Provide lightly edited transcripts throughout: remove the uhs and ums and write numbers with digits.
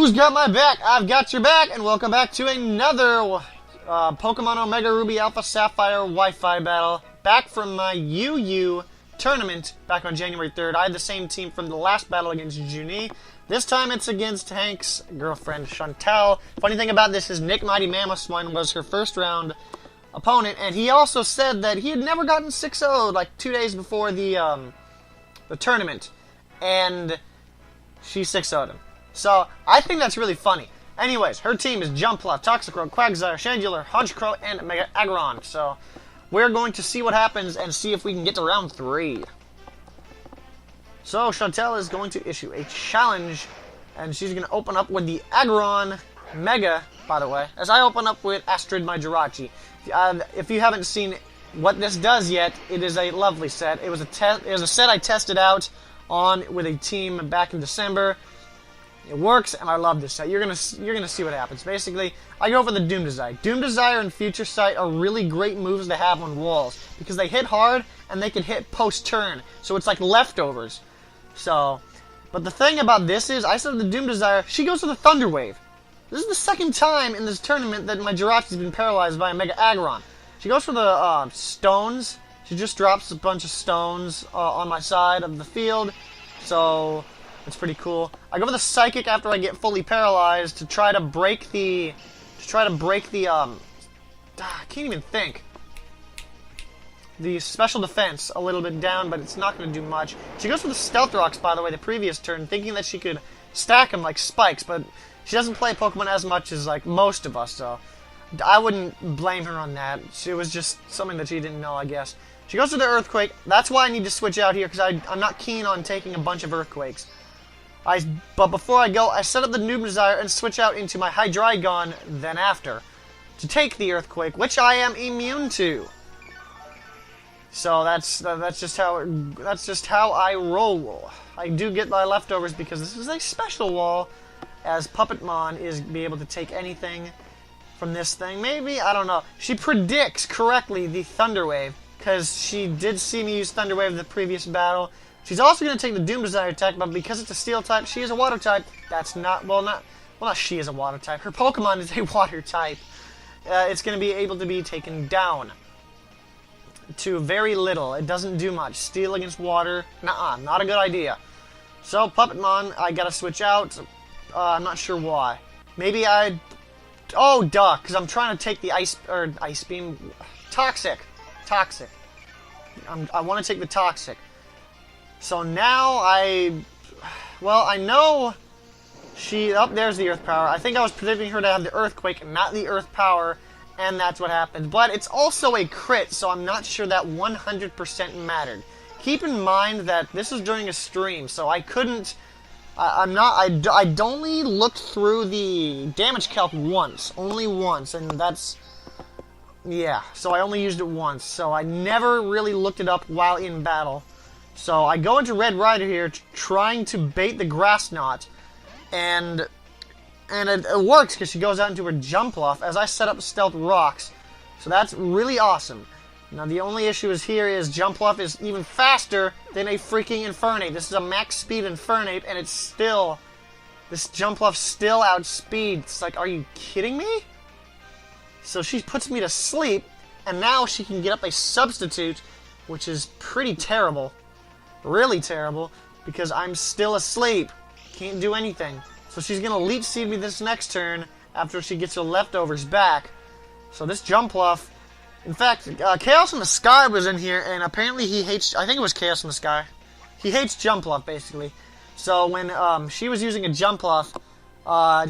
Who's got my back? I've got your back, and welcome back to another Pokemon Omega Ruby Alpha Sapphire Wi-Fi battle. Back from my UU tournament back on January 3rd. I had the same team from the last battle against Tourny. This time it's against Hank's girlfriend, Chantel. Funny thing about this is Nick Mighty Mammothswine was her first round opponent, and he also said that he had never gotten 6-0 like 2 days before the tournament, and she 6-0'd him. So, I think that's really funny. Anyways, her team is Jumpluff, Toxicroak, Quagsire, Chandelure, Honchkrow, and Mega Aggron. So, we're going to see what happens and see if we can get to round 3. So, Chantel is going to issue a challenge, and she's going to open up with the Aggron Mega, by the way, as I open up with Astrid, my Jirachi. If you haven't seen what this does yet, it is a lovely set. It was a set I tested out with a team back in December. It works, and I love this set. You're gonna see what happens. Basically, I go for the Doom Desire. Doom Desire and Future Sight are really great moves to have on walls because they hit hard and they can hit post-turn. So it's like leftovers. So, but the thing about this is, I said the Doom Desire, she goes for the Thunder Wave. This is the second time in this tournament that my Jirachi's been paralyzed by a Mega Aggron. She goes for the stones. She just drops a bunch of stones on my side of the field. So it's pretty cool. I go for the Psychic after I get fully paralyzed to try to break the... I can't even think. The special defense a little bit down, but it's not going to do much. She goes for the Stealth Rocks, by the way, the previous turn, thinking that she could stack them like spikes, but she doesn't play Pokemon as much as like most of us, so I wouldn't blame her on that. It was just something that she didn't know, I guess. She goes for the Earthquake. That's why I need to switch out here, because I'm not keen on taking a bunch of Earthquakes. But before I go, I set up the Doom Desire and switch out into my Hydreigon then after to take the Earthquake, which I am immune to. So that's just how I roll. I do get my leftovers because this is a special wall, as Puppetmon is be able to take anything from this thing. Maybe, I don't know. She predicts correctly the Thunder Wave because she did see me use Thunder Wave in the previous battle. She's also going to take the Doom Desire attack, but because it's a Steel type, she is a Water type. That's not, not she is a Water type. Her Pokemon is a Water type. It's going to be able to be taken down to very little. It doesn't do much. Steel against Water, nuh-uh, not a good idea. So, Puppetmon, I got to switch out. I'm not sure why. Maybe oh, duh, because I'm trying to take the Ice Beam. Toxic. I want to take the Toxic. So now I know there's the Earth Power. I think I was predicting her to have the Earthquake and not the Earth Power, and that's what happened. But it's also a crit, so I'm not sure that 100% mattered. Keep in mind that this is during a stream, so I couldn't, I only looked through the damage calc only once, and that's, yeah, so I only used it once, so I never really looked it up while in battle. So I go into Red Rider here, trying to bait the Grass Knot, and it works because she goes out into her Jumpluff as I set up Stealth Rocks. So that's really awesome. Now the only issue is Jumpluff is even faster than a freaking Infernape. This is a max speed Infernape, and this Jumpluff still outspeeds. It's like, are you kidding me? So she puts me to sleep, and now she can get up a Substitute, which is pretty terrible. Really terrible, because I'm still asleep. Can't do anything. So she's going to Leech Seed me this next turn after she gets her leftovers back. So this Jumpluff, in fact, Chaos in the Sky was in here, and apparently he hates, I think it was Chaos in the Sky. He hates Jumpluff, basically. So when she was using a Jumpluff,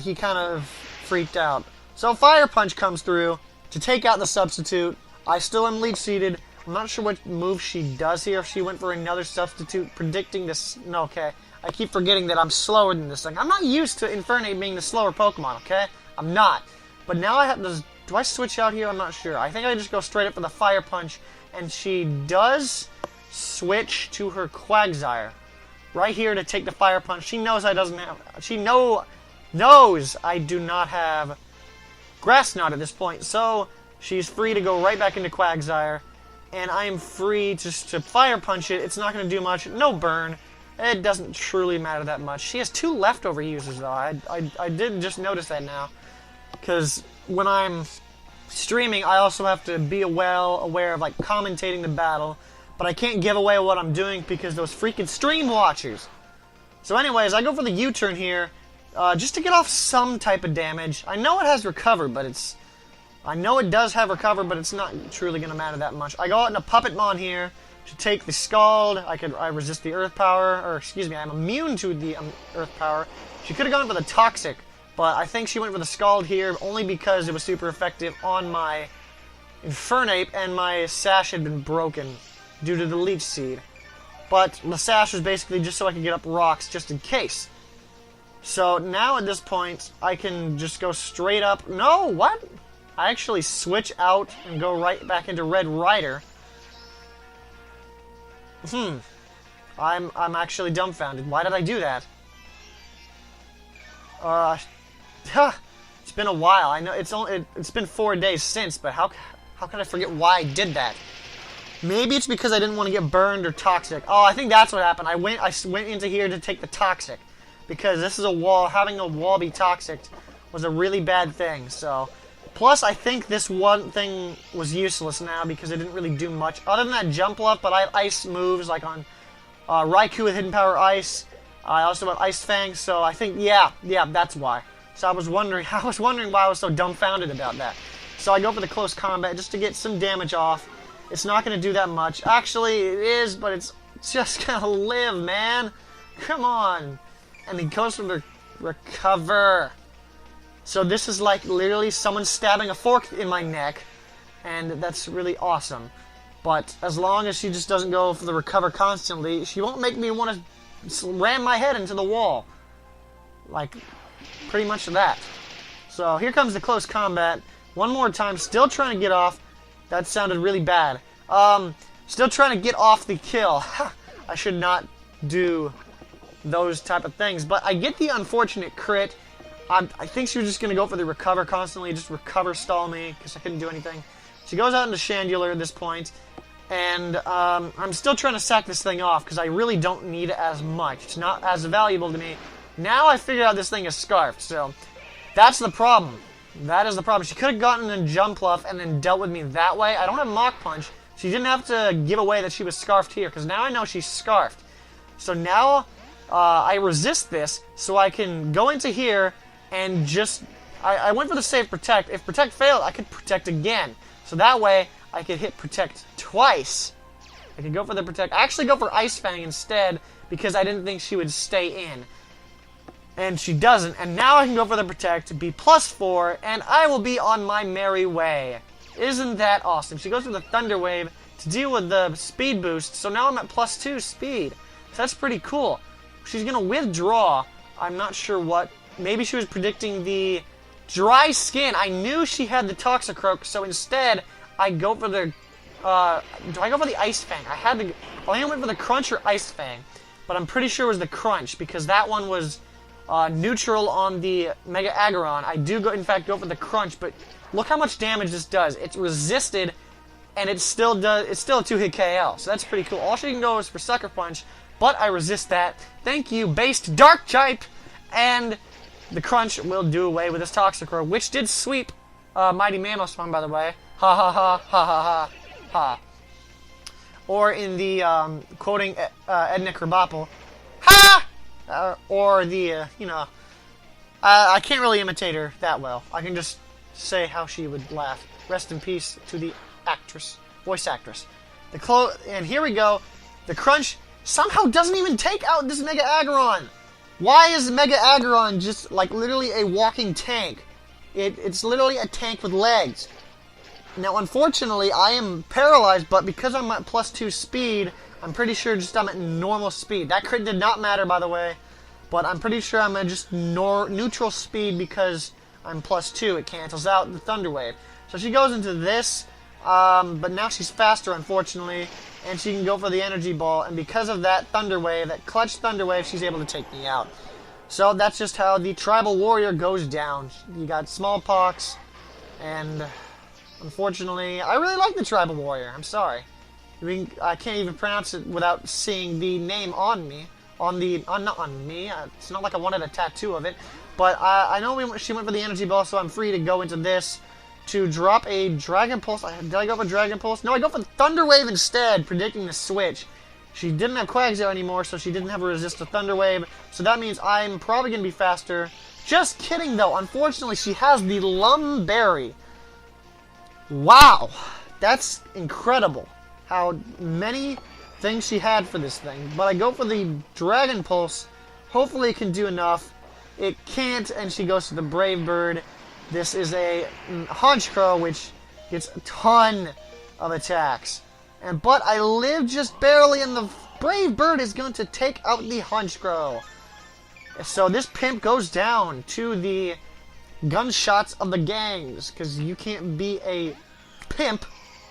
he kind of freaked out. So Fire Punch comes through to take out the Substitute. I still am Leech Seeded. I'm not sure what move she does here, if she went for another Substitute, predicting this. No, okay. I keep forgetting that I'm slower than this thing. I'm not used to Infernape being the slower Pokemon, okay? I'm not. But now I have to... Do I switch out here? I'm not sure. I think I just go straight up for the Fire Punch, and she does switch to her Quagsire. Right here to take the Fire Punch. She knows I doesn't have... She knows I do not have Grass Knot at this point, so she's free to go right back into Quagsire. And I am free just to Fire Punch it. It's not going to do much. No burn. it doesn't truly matter that much. She has 2 leftover users, though. I did just notice that now. Because when I'm streaming, I also have to be well aware of, like, commentating the battle. But I can't give away what I'm doing because those freaking stream watchers. So anyways, I go for the U-turn here, just to get off some type of damage. I know it has recover, but it's... I know it does have recover, but it's not truly going to matter that much. I go out in a Puppet Mon here to take the Scald. I resist the Earth Power, or excuse me, I'm immune to the Earth Power. She could have gone for the Toxic, but I think she went for the Scald here only because it was super effective on my Infernape, and my Sash had been broken due to the Leech Seed. But the Sash was basically just so I could get up rocks just in case. So now at this point, I can just go straight up. No, what? I actually switch out and go right back into Red Rider. I'm actually dumbfounded. Why did I do that? It's been a while. I know it's been 4 days since, but how can I forget why I did that? Maybe it's because I didn't want to get burned or toxic. Oh, I think that's what happened. I went into here to take the toxic because this is a wall. Having a wall be toxic was a really bad thing. So, plus I think this one thing was useless now because it didn't really do much other than that jump left. But I have ice moves like on Raikou with Hidden Power Ice. I also have Ice Fang. So I think yeah, that's why. So I was wondering why I was so dumbfounded about that. So I go for the close combat just to get some damage off. It's not going to do that much. Actually, it is, but it's just going to live, man. Come on. And he goes for the recover. So this is like literally someone stabbing a fork in my neck. And that's really awesome. But as long as she just doesn't go for the recover constantly, she won't make me want to ram my head into the wall. Like, pretty much that. So here comes the close combat. One more time, still trying to get off. That sounded really bad. Still trying to get off the kill. I should not do those type of things. But I get the unfortunate crit. I think she was just going to go for the recover constantly. Just recover stall me because I couldn't do anything. She goes out into Chandelure at this point. And I'm still trying to sack this thing off because I really don't need it as much. It's not as valuable to me. Now I figured out this thing is scarfed. So that's the problem. That is the problem. She could have gotten a Jumpluff and then dealt with me that way. I don't have Mach Punch. She didn't have to give away that she was scarfed here, because now I know she's scarfed. So now I resist this, so I can go into here and just... I went for the safe Protect. If Protect failed, I could Protect again. So that way, I could hit Protect twice. I could go for the Protect. I actually go for Ice Fang instead, because I didn't think she would stay in. And she doesn't, and now I can go for the Protect, be +4, and I will be on my merry way. Isn't that awesome? She goes for the Thunder Wave to deal with the speed boost, so now I'm at +2 speed. So that's pretty cool. She's going to withdraw. I'm not sure what. Maybe she was predicting the Dry Skin. I knew she had the Toxicroak, so instead I go for the... do I go for the Ice Fang? I only went for the Crunch or Ice Fang, but I'm pretty sure it was the Crunch, because that one was... neutral on the Mega Aggron. I do, in fact, go for the Crunch, but look how much damage this does. It's resisted, and it still does. It's still a 2-hit KO, so that's pretty cool. All she can go is for Sucker Punch, but I resist that. Thank you, based Dark Type, and the Crunch will do away with this Toxicroak, which did sweep Mighty Mamoswine, by the way. Ha ha ha ha ha ha ha. Or in the quoting Edna Krabappel, ha! Or the, I can't really imitate her that well. I can just say how she would laugh. Rest in peace to the actress, voice actress. And here we go. The Crunch somehow doesn't even take out this Mega Aggron. Why is Mega Aggron just like literally a walking tank? It's literally a tank with legs. Now, unfortunately, I am paralyzed, but because I'm at +2 speed, I'm pretty sure just I'm at normal speed. That crit did not matter, by the way. But I'm pretty sure I'm at just neutral speed because I'm +2. It cancels out the Thunder Wave. So she goes into this, but now she's faster, unfortunately. And she can go for the Energy Ball. And because of that Thunder Wave, that clutch Thunder Wave, she's able to take me out. So that's just how the Tribal Warrior goes down. You got Smallpox. And unfortunately, I really like the Tribal Warrior. I'm sorry. I can't even pronounce it without seeing the name on me. on the, not on me, it's not like I wanted a tattoo of it, but I know she went for the energy ball, so I'm free to go into this to drop a Dragon Pulse. Did I go for Dragon Pulse? No, I go for Thunder Wave instead, predicting the switch. She didn't have Quagsire anymore, so she didn't have a resist to Thunder Wave, so that means I'm probably going to be faster. Just kidding, though. Unfortunately, she has the Lumberry. Wow. That's incredible how many things she had for this thing. But I go for the Dragon Pulse. Hopefully it can do enough. It can't, and she goes to the Brave Bird. This is a Honchkrow, which gets a ton of attacks. But I live just barely, and the Brave Bird is going to take out the Honchkrow. So this pimp goes down to the gunshots of the gangs, because you can't be a pimp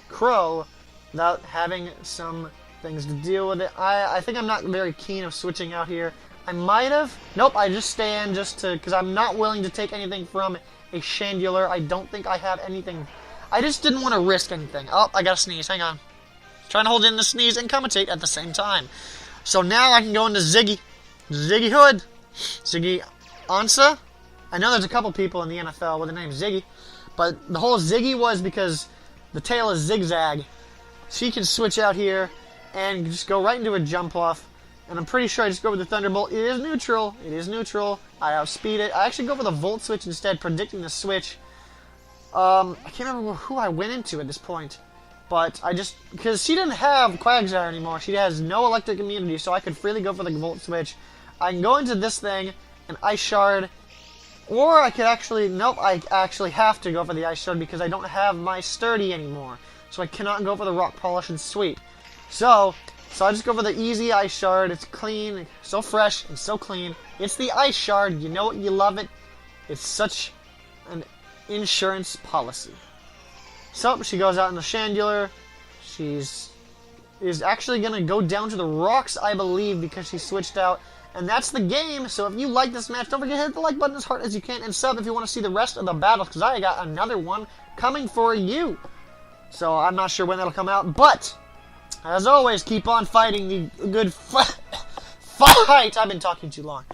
crow without having some things to deal with it. I think I'm not very keen of switching out here. I might have. Nope, I just stay in just to, because I'm not willing to take anything from a Chandelure. I don't think I have anything. I just didn't want to risk anything. Oh, I gotta sneeze. Hang on. Trying to hold in the sneeze and commentate at the same time. So now I can go into Ziggy. Ziggy Hood. Ziggy Ansah. I know there's a couple people in the NFL with the name Ziggy, but the whole Ziggy was because the tail is zigzag. She can switch out here and just go right into a jump off. And I'm pretty sure I just go with the Thunderbolt. It is neutral. It is neutral. I outspeed it. I actually go for the Volt Switch instead, predicting the switch. I can't remember who I went into at this point. But I just, because she didn't have Quagsire anymore. She has no electric immunity, so I could freely go for the Volt Switch. I can go into this thing, an Ice Shard. Or I could actually, nope, I actually have to go for the Ice Shard because I don't have my Sturdy anymore. So I cannot go for the Rock Polish and Sweep. So I just go for the easy Ice Shard. It's clean, so fresh, and so clean. It's the Ice Shard. You know it, you love it. It's such an insurance policy. So she goes out in the Chandelure. Is actually going to go down to the rocks, I believe, because she switched out. And that's the game. So if you like this match, don't forget to hit the like button as hard as you can. And sub if you want to see the rest of the battles, because I got another one coming for you. So I'm not sure when that'll come out. But, as always, keep on fighting the good fight. I've been talking too long.